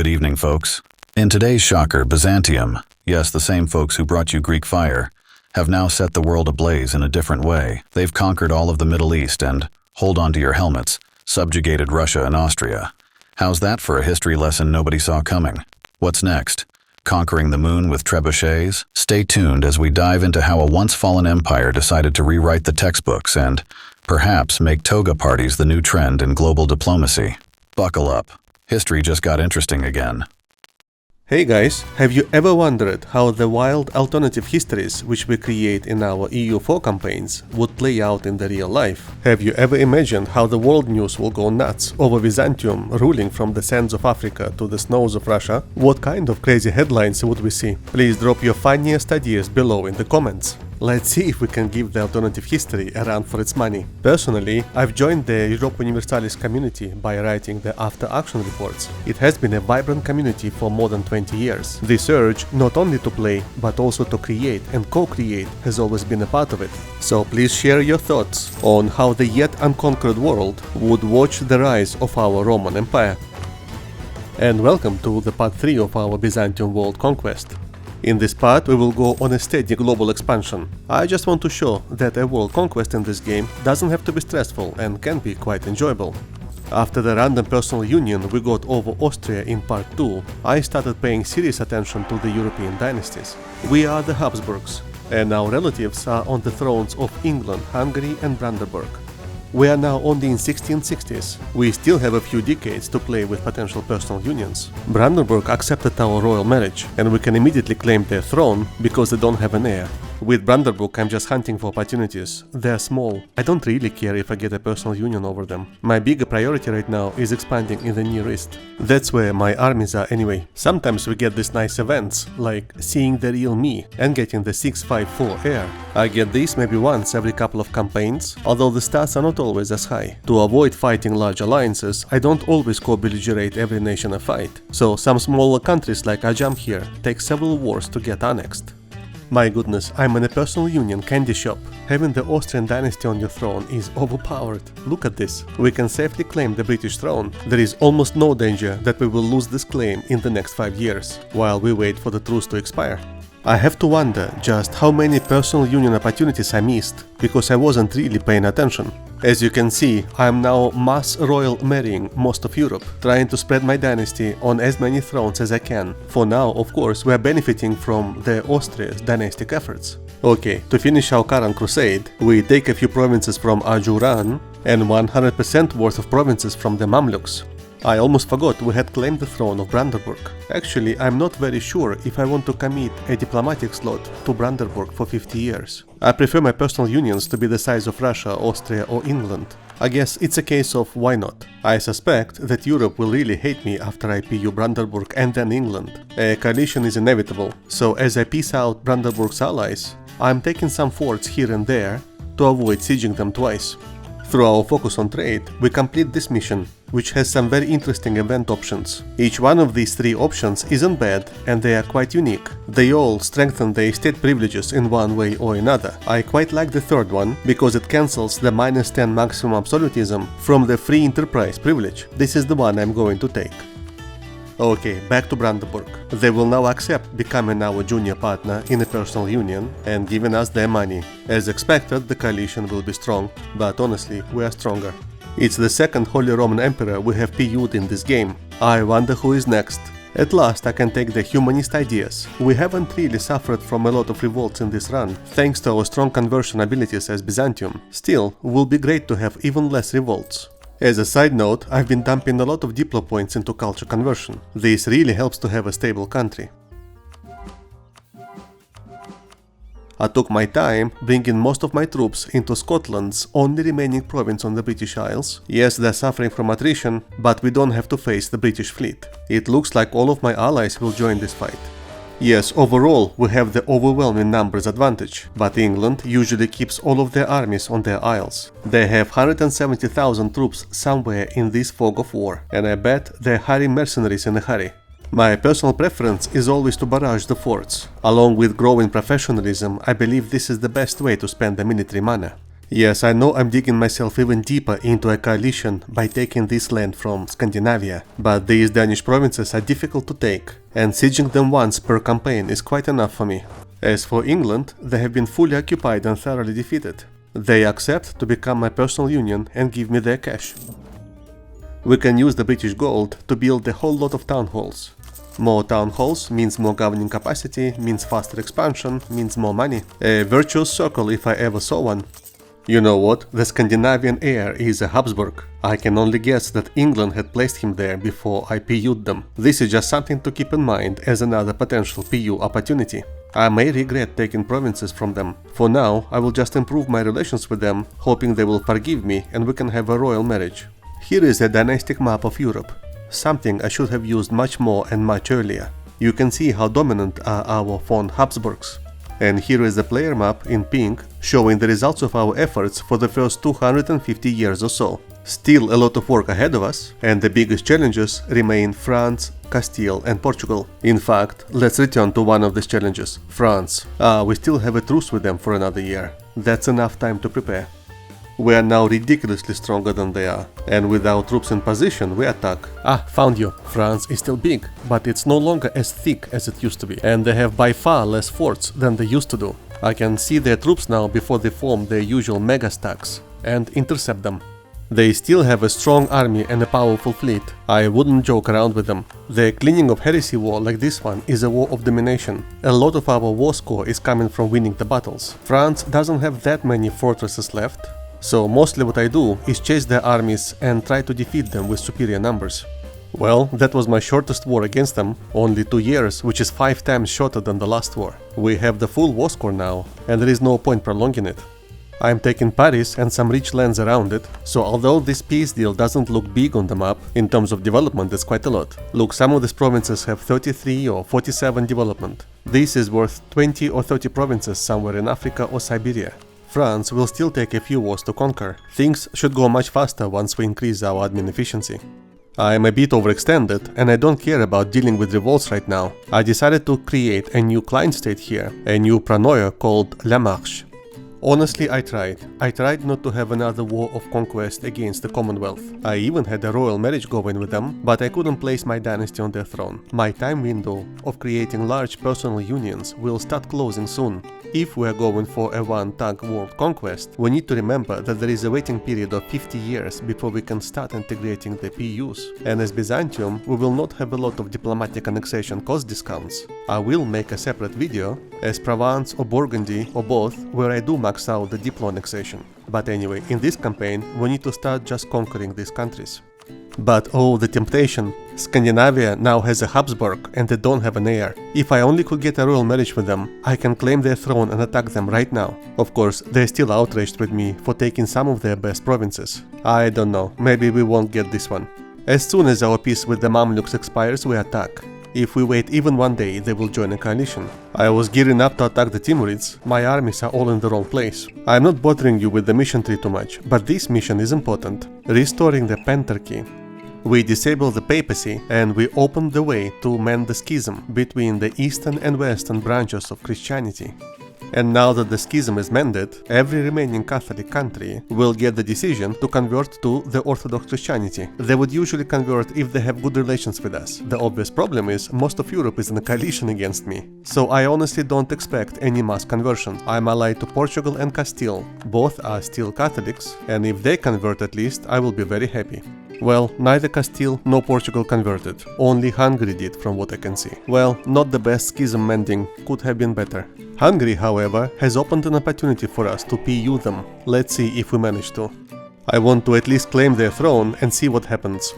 Good evening, folks. In today's shocker, Byzantium, yes, the same folks who brought you Greek fire, have now set the world ablaze in a different way. They've conquered all of the Middle East and, hold on to your helmets, subjugated Russia and Austria. How's that for a history lesson nobody saw coming? What's next? Conquering the moon with trebuchets? Stay tuned as we dive into how a once-fallen empire decided to rewrite the textbooks and, perhaps, make toga parties the new trend in global diplomacy. Buckle up. History just got interesting again. Hey guys, have you ever wondered how the wild alternative histories which we create in our EU4 campaigns would play out in the real life? Have you ever imagined how the world news will go nuts over Byzantium ruling from the sands of Africa to the snows of Russia? What kind of crazy headlines would we see? Please drop your funniest ideas below in the comments. Let's see if we can give the alternative history a run for its money. Personally, I've joined the Europa Universalis community by writing the After Action reports. It has been a vibrant community for more than 20 years. This urge not only to play, but also to create and co-create has always been a part of it. So please share your thoughts on how the yet unconquered world would watch the rise of our Roman Empire. And welcome to the part 3 of our Byzantium World Conquest. In this part, we will go on a steady global expansion. I just want to show that a world conquest in this game doesn't have to be stressful and can be quite enjoyable. After the random personal union we got over Austria in part 2, I started paying serious attention to the European dynasties. We are the Habsburgs, and our relatives are on the thrones of England, Hungary and Brandenburg. We are now only in 1660s. We still have a few decades to play with potential personal unions. Brandenburg accepted our royal marriage, and we can immediately claim their throne because they don't have an heir. With Brandenburg, I'm just hunting for opportunities. They're small. I don't really care if I get a personal union over them. My bigger priority right now is expanding in the Near East. That's where my armies are anyway. Sometimes we get these nice events, like seeing the real me and getting the 654 heir. I get these maybe once every couple of campaigns, although the stats are not always as high. To avoid fighting large alliances, I don't always co-belligerate every nation I fight. So some smaller countries like Ajam here take several wars to get annexed. My goodness, I'm in a personal union candy shop. Having the Austrian dynasty on your throne is overpowered. Look at this. We can safely claim the British throne. There is almost no danger that we will lose this claim in the next 5 years, while we wait for the truce to expire. I have to wonder just how many personal union opportunities I missed, because I wasn't really paying attention. As you can see, I am now mass royal marrying most of Europe, trying to spread my dynasty on as many thrones as I can. For now, of course, we are benefiting from the Austria's dynastic efforts. Okay, to finish our current crusade, we take a few provinces from Ajuran and 100% worth of provinces from the Mamluks. I almost forgot we had claimed the throne of Brandenburg. Actually, I'm not very sure if I want to commit a diplomatic slot to Brandenburg for 50 years. I prefer my personal unions to be the size of Russia, Austria or England. I guess it's a case of why not. I suspect that Europe will really hate me after I PU Brandenburg and then England. A coalition is inevitable, so as I peace out Brandenburg's allies, I'm taking some forts here and there to avoid sieging them twice. Through our focus on trade, we complete this mission, which has some very interesting event options. Each one of these 3 options isn't bad, and they are quite unique. They all strengthen the estate privileges in one way or another. I quite like the third one, because it cancels the -10 maximum absolutism from the free enterprise privilege. This is the one I'm going to take. Okay, back to Brandenburg. They will now accept becoming our junior partner in a personal union and giving us their money. As expected, the coalition will be strong, but honestly, we are stronger. It's the second Holy Roman Emperor we have PU'd in this game. I wonder who is next. At last I can take the humanist ideas. We haven't really suffered from a lot of revolts in this run, thanks to our strong conversion abilities as Byzantium. Still, it will be great to have even less revolts. As a side note, I've been dumping a lot of Diplo points into culture conversion. This really helps to have a stable country. I took my time bringing most of my troops into Scotland's only remaining province on the British Isles. Yes, they're suffering from attrition, but we don't have to face the British fleet. It looks like all of my allies will join this fight. Yes, overall we have the overwhelming numbers advantage, but England usually keeps all of their armies on their isles. They have 170,000 troops somewhere in this fog of war, and I bet they're hiring mercenaries in a hurry. My personal preference is always to barrage the forts. Along with growing professionalism, I believe this is the best way to spend the military mana. Yes, I know I'm digging myself even deeper into a coalition by taking this land from Scandinavia, but these Danish provinces are difficult to take, and sieging them once per campaign is quite enough for me. As for England, they have been fully occupied and thoroughly defeated. They accept to become my personal union and give me their cash. We can use the British gold to build a whole lot of town halls. More town halls means more governing capacity, means faster expansion, means more money. A virtuous circle if I ever saw one. You know what? The Scandinavian heir is a Habsburg. I can only guess that England had placed him there before I PU'd them. This is just something to keep in mind as another potential PU opportunity. I may regret taking provinces from them. For now, I will just improve my relations with them, hoping they will forgive me and we can have a royal marriage. Here is a dynastic map of Europe. Something I should have used much more and much earlier. You can see how dominant are our von Habsburgs. And here is the player map in pink, showing the results of our efforts for the first 250 years or so. Still a lot of work ahead of us, and the biggest challenges remain France, Castile and Portugal. In fact, let's return to one of these challenges, France. We still have a truce with them for another year. That's enough time to prepare. We are now ridiculously stronger than they are, and with our troops in position, we attack. Found you. France is still big, but it's no longer as thick as it used to be, and they have by far less forts than they used to do. I can see their troops now before they form their usual mega stacks, and intercept them. They still have a strong army and a powerful fleet. I wouldn't joke around with them. The cleaning of heresy war like this one is a war of domination. A lot of our war score is coming from winning the battles. France doesn't have that many fortresses left, so mostly what I do is chase their armies and try to defeat them with superior numbers. Well, that was my shortest war against them, only 2 years, which is 5 times shorter than the last war. We have the full war score now, and there is no point prolonging it. I am taking Paris and some rich lands around it, so although this peace deal doesn't look big on the map, in terms of development it's quite a lot. Look, some of these provinces have 33 or 47 development. This is worth 20 or 30 provinces somewhere in Africa or Siberia. France will still take a few wars to conquer. Things should go much faster once we increase our admin efficiency. I am a bit overextended and I don't care about dealing with revolts right now. I decided to create a new client state here, a new pronoia called La Marche. Honestly, I tried not to have another war of conquest against the Commonwealth. I even had a royal marriage going with them, but I couldn't place my dynasty on their throne. My time window of creating large personal unions will start closing soon. If we are going for a one-tag world conquest, we need to remember that there is a waiting period of 50 years before we can start integrating the PUs. And as Byzantium, we will not have a lot of diplomatic annexation cost discounts. I will make a separate video, as Provence or Burgundy or both, where I do max out the diplo annexation. But anyway, in this campaign, we need to start just conquering these countries. But oh, the temptation. Scandinavia now has a Habsburg and they don't have an heir. If I only could get a royal marriage with them, I can claim their throne and attack them right now. Of course, they're still outraged with me for taking some of their best provinces. I don't know, maybe we won't get this one. As soon as our peace with the Mamluks expires, we attack. If we wait even one day, they will join a coalition. I was gearing up to attack the Timurids. My armies are all in the wrong place. I'm not bothering you with the mission tree too much, but this mission is important. Restoring the Pentarchy. We disable the papacy and we open the way to mend the schism between the eastern and western branches of Christianity. And now that the schism is mended, every remaining Catholic country will get the decision to convert to the Orthodox Christianity. They would usually convert if they have good relations with us. The obvious problem is most of Europe is in a coalition against me. So I honestly don't expect any mass conversion. I'm allied to Portugal and Castile. Both are still Catholics, and if they convert at least, I will be very happy. Well, neither Castile nor Portugal converted. Only Hungary did, from what I can see. Well, not the best schism mending, could have been better. Hungary, however, has opened an opportunity for us to PU them. Let's see if we manage to. I want to at least claim their throne and see what happens.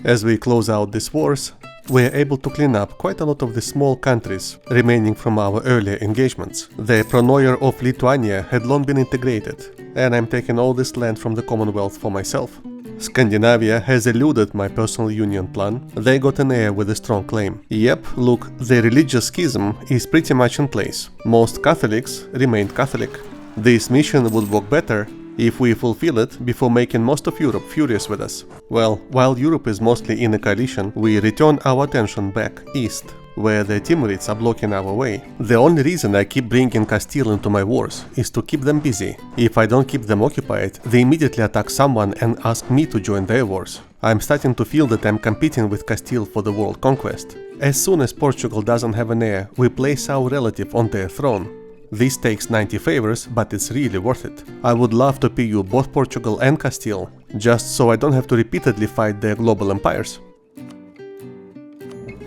As we close out these wars, we are able to clean up quite a lot of the small countries remaining from our earlier engagements. The pronoia of Lithuania had long been integrated, and I'm taking all this land from the Commonwealth for myself. Scandinavia has eluded my personal union plan. They got an heir with a strong claim. Yep, look, the religious schism is pretty much in place. Most Catholics remained Catholic. This mission would work better if we fulfill it before making most of Europe furious with us. Well, while Europe is mostly in a coalition, we return our attention back east. where the Timurids are blocking our way. The only reason I keep bringing Castile into my wars is to keep them busy. If I don't keep them occupied, they immediately attack someone and ask me to join their wars. I'm starting to feel that I'm competing with Castile for the World Conquest. As soon as Portugal doesn't have an heir, we place our relative on their throne. This takes 90 favors, but it's really worth it. I would love to pay you both Portugal and Castile, just so I don't have to repeatedly fight their global empires.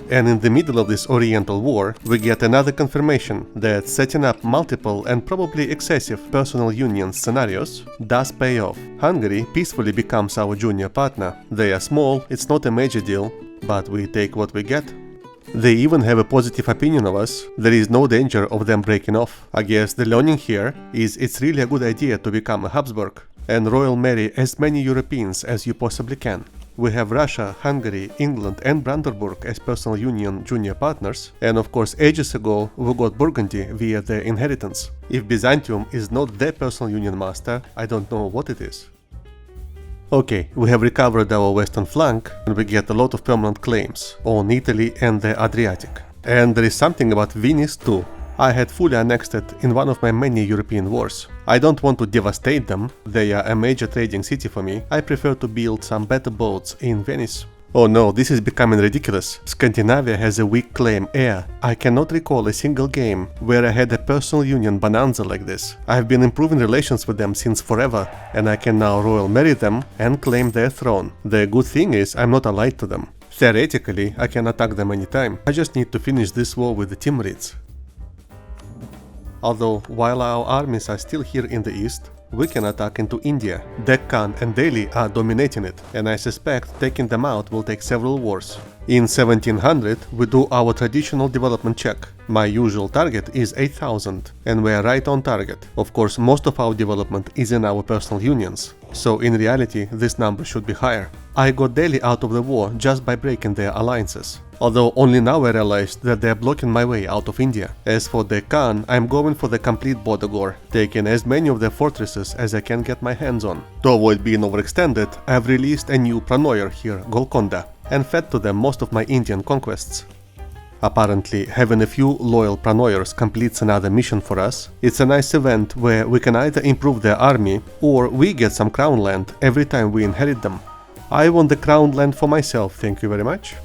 And in the middle of this Oriental War, we get another confirmation that setting up multiple and probably excessive personal union scenarios does pay off. Hungary peacefully becomes our junior partner. They are small, it's not a major deal, but we take what we get. They even have a positive opinion of us. There is no danger of them breaking off. I guess the learning here is it's really a good idea to become a Habsburg and royal marry as many Europeans as you possibly can. We have Russia, Hungary, England and Brandenburg as personal union junior partners, and of course ages ago we got Burgundy via their inheritance. If Byzantium is not their personal union master, I don't know what it is. Okay, we have recovered our western flank and we get a lot of permanent claims on Italy and the Adriatic. And there is something about Venice too. I had fully annexed it in one of my many European wars. I don't want to devastate them, they are a major trading city for me. I prefer to build some better boats in Venice. Oh no, this is becoming ridiculous. Scandinavia has a weak claim heir. I cannot recall a single game where I had a personal union bonanza like this. I have been improving relations with them since forever, and I can now royal marry them and claim their throne. The good thing is I'm not allied to them. Theoretically, I can attack them anytime. I just need to finish this war with the Timurids. Although, while our armies are still here in the east, we can attack into India. Deccan and Delhi are dominating it, and I suspect taking them out will take several wars. In 1700, we do our traditional development check. My usual target is 8,000, and we are right on target. Of course, most of our development is in our personal unions, so in reality, this number should be higher. I got Delhi out of the war just by breaking their alliances. Although only now I realized that they are blocking my way out of India. As for Deccan, I'm going for the complete border war, taking as many of their fortresses as I can get my hands on. To avoid being overextended, I've released a new Pranoyer here, Golconda, and fed to them most of my Indian conquests. Apparently, having a few loyal Pranoyers completes another mission for us. It's a nice event where we can either improve their army, or we get some crown land every time we inherit them. I want the crown land for myself, thank you very much.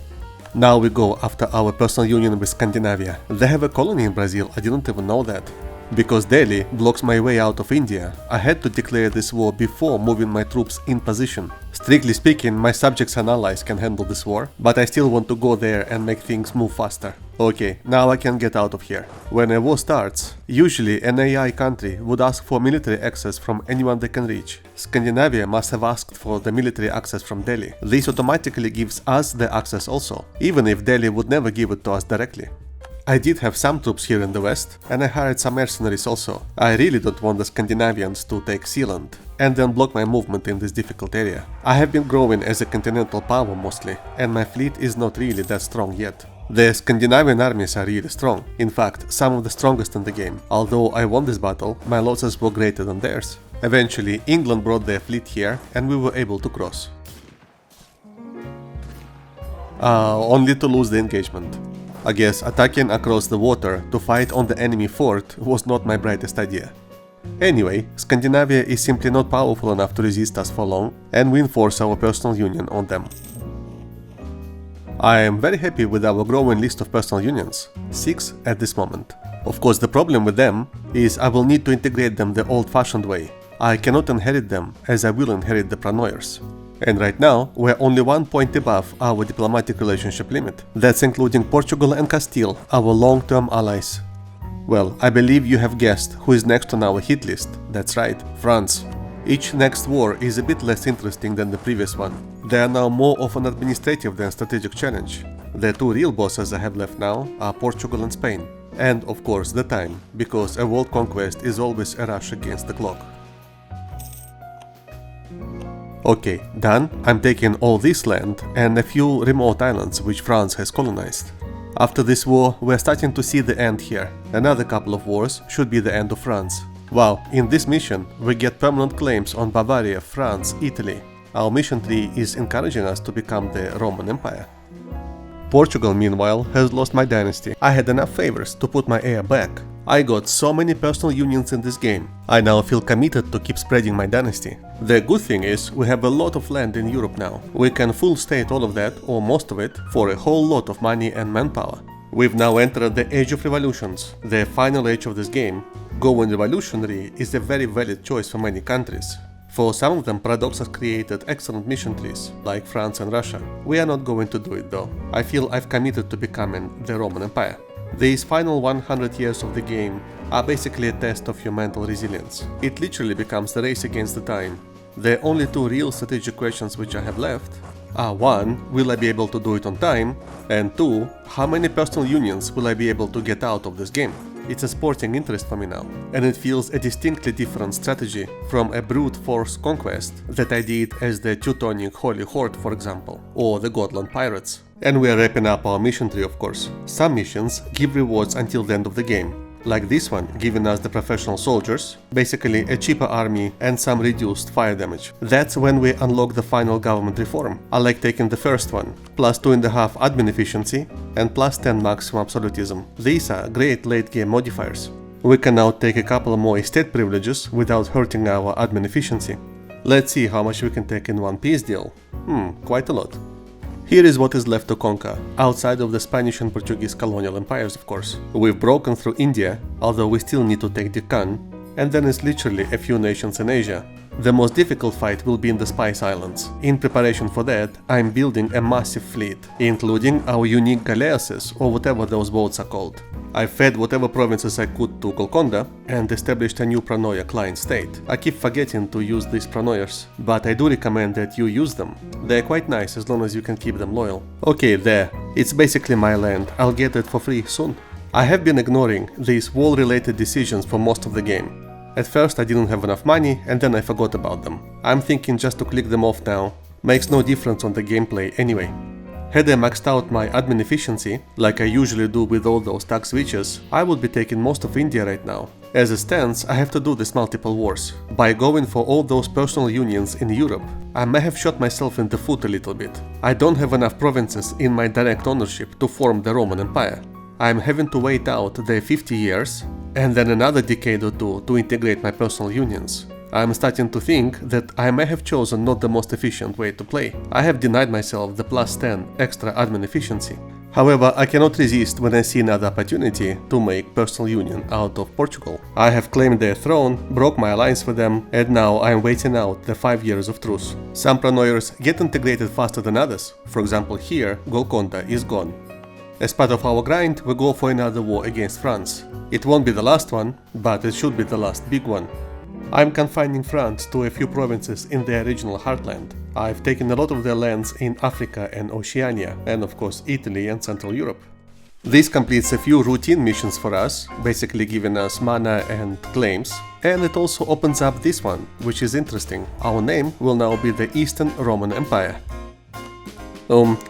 Now we go after our personal union with Scandinavia. They have a colony in Brazil, I didn't even know that. Because Delhi blocks my way out of India, I had to declare this war before moving my troops in position. Strictly speaking, my subjects and allies can handle this war, but I still want to go there and make things move faster. Okay, now I can get out of here. When a war starts, usually an AI country would ask for military access from anyone they can reach. Scandinavia must have asked for the military access from Delhi. This automatically gives us the access also, even if Delhi would never give it to us directly. I did have some troops here in the west, and I hired some mercenaries also. I really don't want the Scandinavians to take Sealand and then block my movement in this difficult area. I have been growing as a continental power mostly, and my fleet is not really that strong yet. The Scandinavian armies are really strong, in fact some of the strongest in the game. Although I won this battle, my losses were greater than theirs. Eventually England brought their fleet here and we were able to cross. Only to lose the engagement. I guess attacking across the water to fight on the enemy fort was not my brightest idea. Anyway, Scandinavia is simply not powerful enough to resist us for long, and we enforce our personal union on them. I am very happy with our growing list of personal unions, 6 at this moment. Of course, the problem with them is I will need to integrate them the old-fashioned way. I cannot inherit them as I will inherit the Pranoyers. And right now, we're only 1 point above our diplomatic relationship limit. That's including Portugal and Castile, our long-term allies. Well, I believe you have guessed who is next on our hit list. That's right, France. Each next war is a bit less interesting than the previous one. They are now more of an administrative than strategic challenge. The two real bosses I have left now are Portugal and Spain. And of course the time, because a world conquest is always a rush against the clock. Okay, done. I'm taking all this land and a few remote islands which France has colonized. After this war, we're starting to see the end here. Another couple of wars should be the end of France. Wow, in this mission, we get permanent claims on Bavaria, France, Italy. Our mission tree is encouraging us to become the Roman Empire. Portugal, meanwhile, has lost my dynasty. I had enough favors to put my heir back. I got so many personal unions in this game. I now feel committed to keep spreading my dynasty. The good thing is, we have a lot of land in Europe now. We can full state all of that, or most of it, for a whole lot of money and manpower. We've now entered the Age of Revolutions, the final age of this game. Going revolutionary is a very valid choice for many countries. For some of them, Paradox has created excellent mission trees, like France and Russia. We are not going to do it though. I feel I've committed to becoming the Roman Empire. These final 100 years of the game are basically a test of your mental resilience. It literally becomes the race against the time. The only two real strategic questions which I have left are 1. Will I be able to do it on time? And 2. How many personal unions will I be able to get out of this game? It's a sporting interest for me now, and it feels a distinctly different strategy from a brute force conquest that I did as the Teutonic Holy Horde, for example, or the Gotland Pirates. And we are wrapping up our mission tree, of course. Some missions give rewards until the end of the game, like this one giving us the professional soldiers, basically a cheaper army and some reduced fire damage. That's when we unlock the final government reform. I like taking the first one, plus 2.5 admin efficiency and plus 10 maximum absolutism. These are great late game modifiers. We can now take a couple more estate privileges without hurting our admin efficiency. Let's see how much we can take in one peace deal. Quite a lot. Here is what is left to conquer, outside of the Spanish and Portuguese colonial empires, of course. We've broken through India, although we still need to take Deccan, and then it's literally a few nations in Asia. The most difficult fight will be in the Spice Islands. In preparation for that, I'm building a massive fleet, including our unique galleasses, or whatever those boats are called. I fed whatever provinces I could to Golconda and established a new Pranoia client state. I keep forgetting to use these Pranoias, but I do recommend that you use them. They're quite nice as long as you can keep them loyal. Okay, there. It's basically my land. I'll get it for free soon. I have been ignoring these wall-related decisions for most of the game. At first I didn't have enough money and then I forgot about them. I'm thinking just to click them off now. Makes no difference on the gameplay anyway. Had I maxed out my admin efficiency, like I usually do with all those tax switches, I would be taking most of India right now. As it stands, I have to do this multiple wars. By going for all those personal unions in Europe, I may have shot myself in the foot a little bit. I don't have enough provinces in my direct ownership to form the Roman Empire. I'm having to wait out the 50 years and then another decade or two to integrate my personal unions. I'm starting to think that I may have chosen not the most efficient way to play. I have denied myself the plus 10 extra admin efficiency. However, I cannot resist when I see another opportunity to make personal union out of Portugal. I have claimed their throne, broke my alliance with them, and now I am waiting out the 5 years of truce. Some Pranoiers get integrated faster than others. For example, here, Golconda is gone. As part of our grind, we go for another war against France. It won't be the last one, but it should be the last big one. I'm confining France to a few provinces in their regional heartland. I've taken a lot of their lands in Africa and Oceania, and of course Italy and Central Europe. This completes a few routine missions for us, basically giving us mana and claims, and it also opens up this one, which is interesting. Our name will now be the Eastern Roman Empire.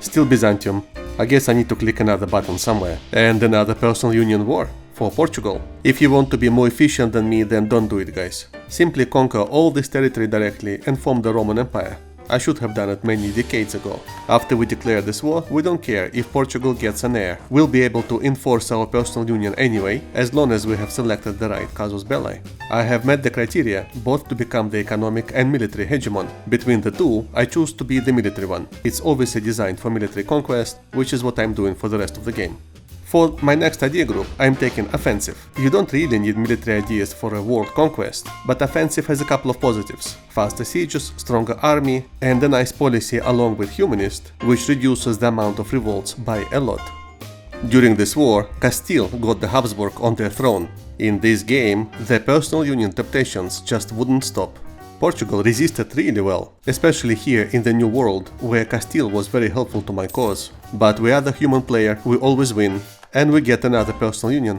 Still Byzantium. I guess I need to click another button somewhere. And another personal union war for Portugal. If you want to be more efficient than me, then don't do it, guys. Simply conquer all this territory directly and form the Roman Empire. I should have done it many decades ago. After we declare this war, we don't care if Portugal gets an heir. We'll be able to enforce our personal union anyway, as long as we have selected the right casus belli. I have met the criteria, both to become the economic and military hegemon. Between the two, I choose to be the military one. It's obviously designed for military conquest, which is what I'm doing for the rest of the game. For my next idea group, I'm taking offensive. You don't really need military ideas for a world conquest, but offensive has a couple of positives. Faster sieges, stronger army, and a nice policy along with humanist, which reduces the amount of revolts by a lot. During this war, Castile got the Habsburg on their throne. In this game, the personal union temptations just wouldn't stop. Portugal resisted really well, especially here in the New World, where Castile was very helpful to my cause. But we are the human player, we always win, and we get another personal union.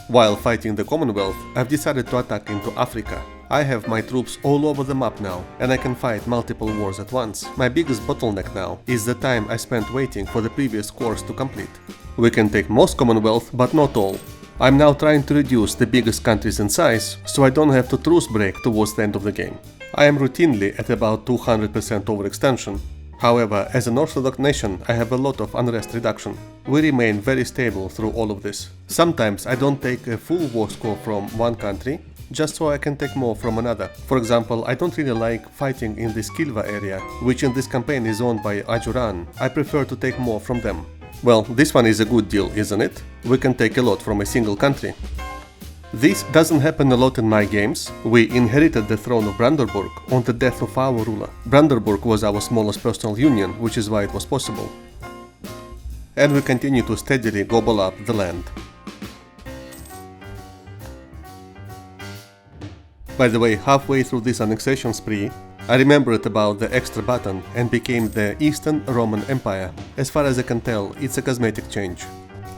While fighting the Commonwealth, I've decided to attack into Africa. I have my troops all over the map now, and I can fight multiple wars at once. My biggest bottleneck now is the time I spent waiting for the previous course to complete. We can take most Commonwealth, but not all. I'm now trying to reduce the biggest countries in size, so I don't have to truce break towards the end of the game. I am routinely at about 200% overextension. However, as an Orthodox nation, I have a lot of unrest reduction. We remain very stable through all of this. Sometimes I don't take a full war score from one country, just so I can take more from another. For example, I don't really like fighting in the Skilva area, which in this campaign is owned by Ajuran. I prefer to take more from them. Well, this one is a good deal, isn't it? We can take a lot from a single country. This doesn't happen a lot in my games. We inherited the throne of Brandenburg on the death of our ruler. Brandenburg was our smallest personal union, which is why it was possible. And we continue to steadily gobble up the land. By the way, halfway through this annexation spree, I remembered about the extra button and became the Eastern Roman Empire. As far as I can tell, it's a cosmetic change.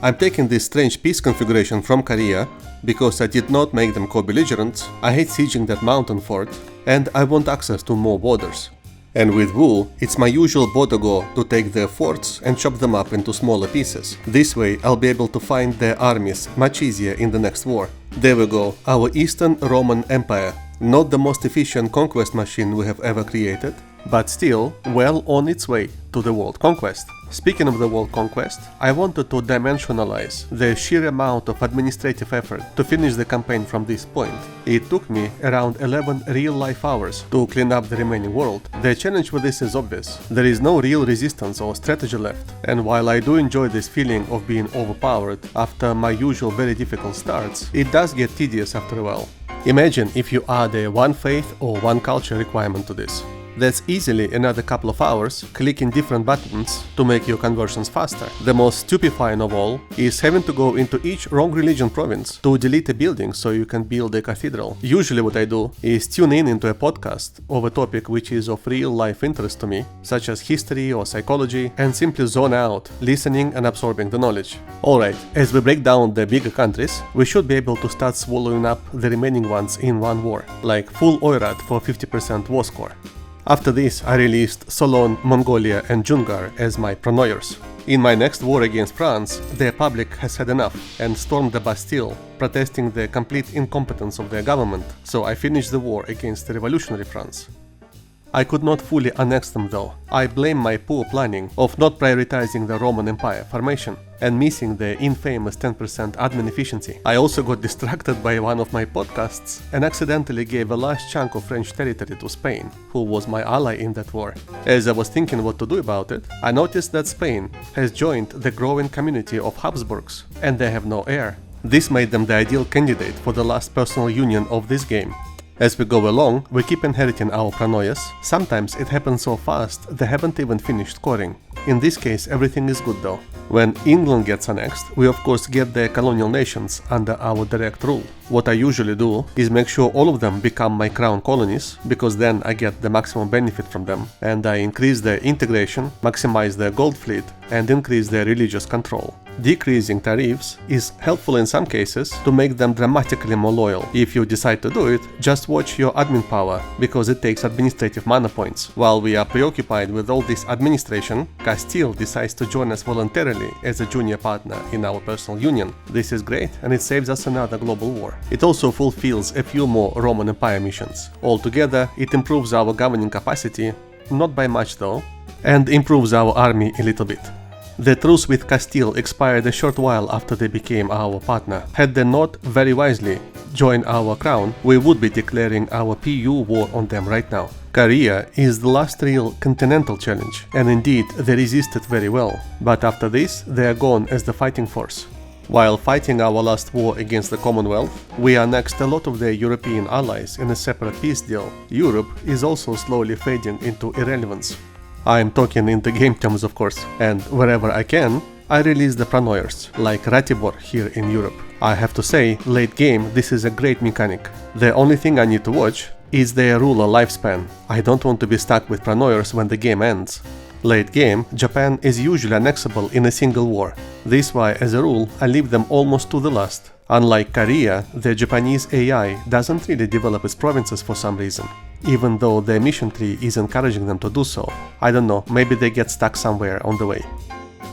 I'm taking this strange peace configuration from Korea because I did not make them co-belligerents, I hate sieging that mountain fort, and I want access to more borders. And with Wu, it's my usual border goal to take their forts and chop them up into smaller pieces. This way I'll be able to find their armies much easier in the next war. There we go, our Eastern Roman Empire. Not the most efficient conquest machine we have ever created, but still well on its way to the World Conquest. Speaking of the World Conquest, I wanted to dimensionalize the sheer amount of administrative effort to finish the campaign from this point. It took me around 11 real-life hours to clean up the remaining world. The challenge with this is obvious. There is no real resistance or strategy left, and while I do enjoy this feeling of being overpowered after my usual very difficult starts, it does get tedious after a while. Imagine if you add a one faith or one culture requirement to this. That's easily another couple of hours clicking different buttons to make your conversions faster. The most stupefying of all is having to go into each wrong religion province to delete a building so you can build a cathedral. Usually what I do is tune in into a podcast of a topic which is of real life interest to me, such as history or psychology, and simply zone out, listening and absorbing the knowledge. Alright, as we break down the bigger countries, we should be able to start swallowing up the remaining ones in one war, like full Oirat for 50% war score. After this, I released Solon, Mongolia and Jungar as my pronoyers. In my next war against France, the public has had enough and stormed the Bastille, protesting the complete incompetence of their government, so I finished the war against the revolutionary France. I could not fully annex them though. I blame my poor planning of not prioritizing the Roman Empire formation and missing the infamous 10% admin efficiency. I also got distracted by one of my podcasts and accidentally gave a large chunk of French territory to Spain, who was my ally in that war. As I was thinking what to do about it, I noticed that Spain has joined the growing community of Habsburgs, and they have no heir. This made them the ideal candidate for the last personal union of this game. As we go along, we keep inheriting our pronoyas. Sometimes it happens so fast they haven't even finished scoring. In this case, everything is good though. When England gets annexed, we of course get the colonial nations under our direct rule. What I usually do is make sure all of them become my crown colonies, because then I get the maximum benefit from them, and I increase their integration, maximize their gold fleet, and increase their religious control. Decreasing tariffs is helpful in some cases to make them dramatically more loyal. If you decide to do it, just watch your admin power, because it takes administrative mana points. While we are preoccupied with all this administration, Castile decides to join us voluntarily as a junior partner in our personal union. This is great, and it saves us another global war. It also fulfills a few more Roman Empire missions. Altogether, it improves our governing capacity, not by much though, and improves our army a little bit. The truce with Castile expired a short while after they became our partner. Had they not, very wisely, joined our crown, we would be declaring our PU war on them right now. Korea is the last real continental challenge, and indeed they resisted very well, but after this they are gone as the fighting force. While fighting our last war against the Commonwealth, we annexed a lot of their European allies in a separate peace deal. Europe is also slowly fading into irrelevance. I am talking in the game terms of course, and wherever I can, I release the pronoyers, like Ratibor here in Europe. I have to say, late game this is a great mechanic. The only thing I need to watch is their ruler lifespan. I don't want to be stuck with pronoyers when the game ends. Late game, Japan is usually annexable in a single war. This why, as a rule, I leave them almost to the last. Unlike Korea, the Japanese AI doesn't really develop its provinces for some reason, even though their mission tree is encouraging them to do so. I don't know, maybe they get stuck somewhere on the way.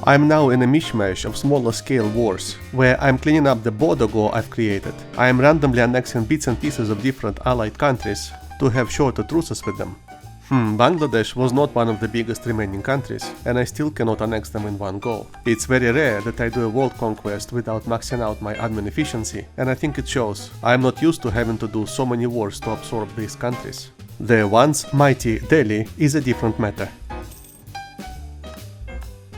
I'm now in a mishmash of smaller scale wars, where I'm cleaning up the border gore I've created. I am randomly annexing bits and pieces of different allied countries to have shorter truces with them. Bangladesh was not one of the biggest remaining countries, and I still cannot annex them in one go. It's very rare that I do a world conquest without maxing out my admin efficiency, and I think it shows. I'm not used to having to do so many wars to absorb these countries. The once mighty Delhi is a different matter.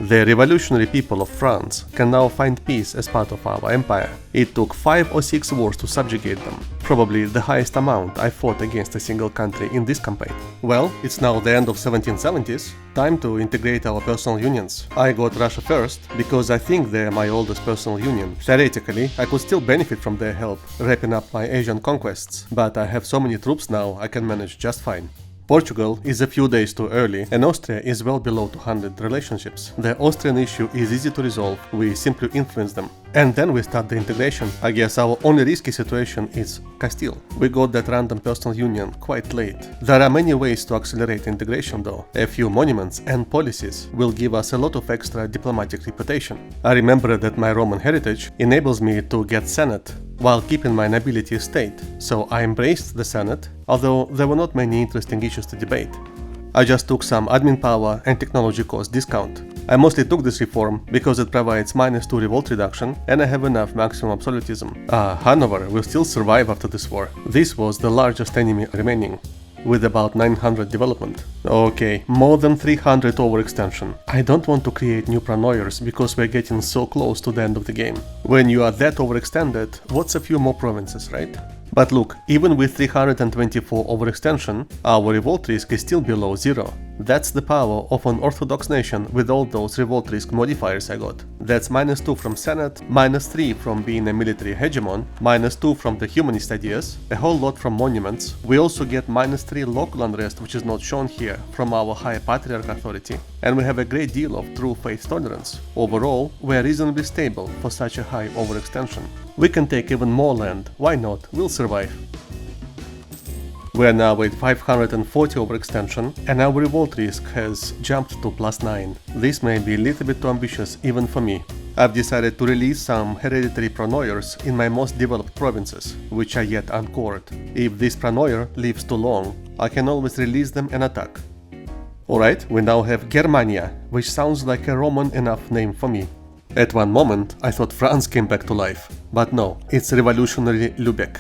The revolutionary people of France can now find peace as part of our empire. It took 5 or 6 wars to subjugate them, probably the highest amount I fought against a single country in this campaign. Well, it's now the end of 1770s, time to integrate our personal unions. I got Russia first, because I think they're my oldest personal union. Theoretically, I could still benefit from their help, wrapping up my Asian conquests, but I have so many troops now I can manage just fine. Portugal is a few days too early, and Austria is well below 200 relationships. The Austrian issue is easy to resolve, we simply influence them. And then we start the integration. I guess our only risky situation is Castile. We got that random personal union quite late. There are many ways to accelerate integration though. A few monuments and policies will give us a lot of extra diplomatic reputation. I remember that my Roman heritage enables me to get Senate while keeping my nobility estate, so I embraced the Senate, although there were not many interesting issues to debate. I just took some admin power and technology cost discount. I mostly took this reform because it provides -2 revolt reduction and I have enough maximum absolutism. Hanover will still survive after this war. This was the largest enemy remaining, with about 900 development. Okay, more than 300 overextension. I don't want to create new Pranoyers because we're getting so close to the end of the game. When you are that overextended, what's a few more provinces, right? But look, even with 324 overextension, our revolt risk is still below 0. That's the power of an orthodox nation with all those revolt risk modifiers I got. That's -2 from Senate, -3 from being a military hegemon, -2 from the humanist ideas, a whole lot from monuments. We also get -3 local unrest, which is not shown here, from our high patriarch authority. And we have a great deal of true faith tolerance. Overall, we are reasonably stable for such a high overextension. We can take even more land, why not, we'll survive. We are now at 540 overextension, and our revolt risk has jumped to +9. This may be a little bit too ambitious even for me. I've decided to release some hereditary Pranoyers in my most developed provinces, which are yet uncored. If this Pranoyer lives too long, I can always release them and attack. Alright, we now have Germania, which sounds like a Roman enough name for me. At one moment, I thought France came back to life, but no, it's revolutionary Lübeck.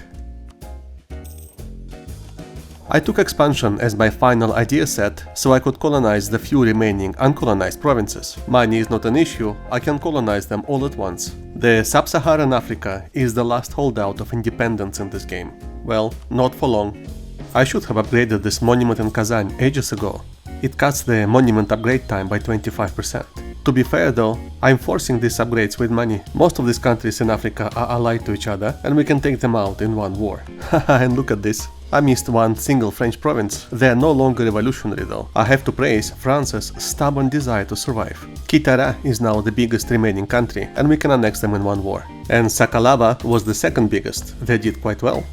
I took expansion as my final idea set, so I could colonize the few remaining uncolonized provinces. Money is not an issue, I can colonize them all at once. The Sub-Saharan Africa is the last holdout of independence in this game. Well, not for long. I should have upgraded this monument in Kazan ages ago. It cuts the monument upgrade time by 25%. To be fair though, I'm forcing these upgrades with money. Most of these countries in Africa are allied to each other and we can take them out in one war. Haha, and look at this. I missed one single French province. They are no longer revolutionary though. I have to praise France's stubborn desire to survive. Kitara is now the biggest remaining country and we can annex them in one war. And Sakalava was the second biggest. They did quite well.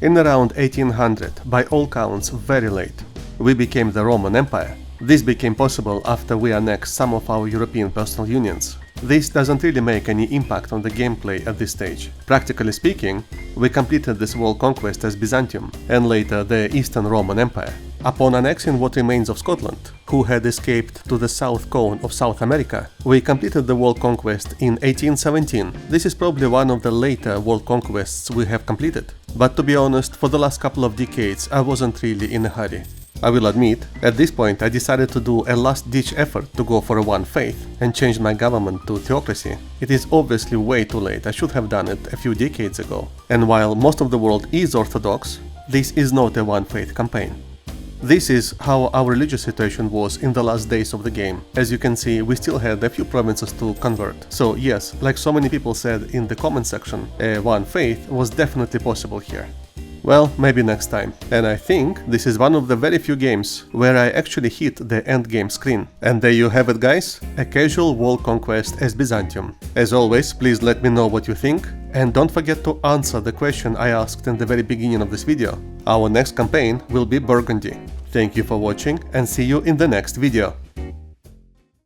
In around 1800, by all counts very late, we became the Roman Empire. This became possible after we annexed some of our European personal unions. This doesn't really make any impact on the gameplay at this stage. Practically speaking, we completed this world conquest as Byzantium, and later the Eastern Roman Empire. Upon annexing what remains of Scotland, who had escaped to the south cone of South America, we completed the world conquest in 1817. This is probably one of the later world conquests we have completed. But to be honest, for the last couple of decades I wasn't really in a hurry. I will admit, at this point I decided to do a last-ditch effort to go for a one faith and change my government to theocracy. It is obviously way too late, I should have done it a few decades ago. And while most of the world is Orthodox, this is not a one faith campaign. This is how our religious situation was in the last days of the game. As you can see, we still had a few provinces to convert. So yes, like so many people said in the comment section, a one faith was definitely possible here. Well, maybe next time. And I think this is one of the very few games where I actually hit the endgame screen. And there you have it guys, a casual world conquest as Byzantium. As always, please let me know what you think, and don't forget to answer the question I asked in the very beginning of this video. Our next campaign will be Burgundy. Thank you for watching and see you in the next video.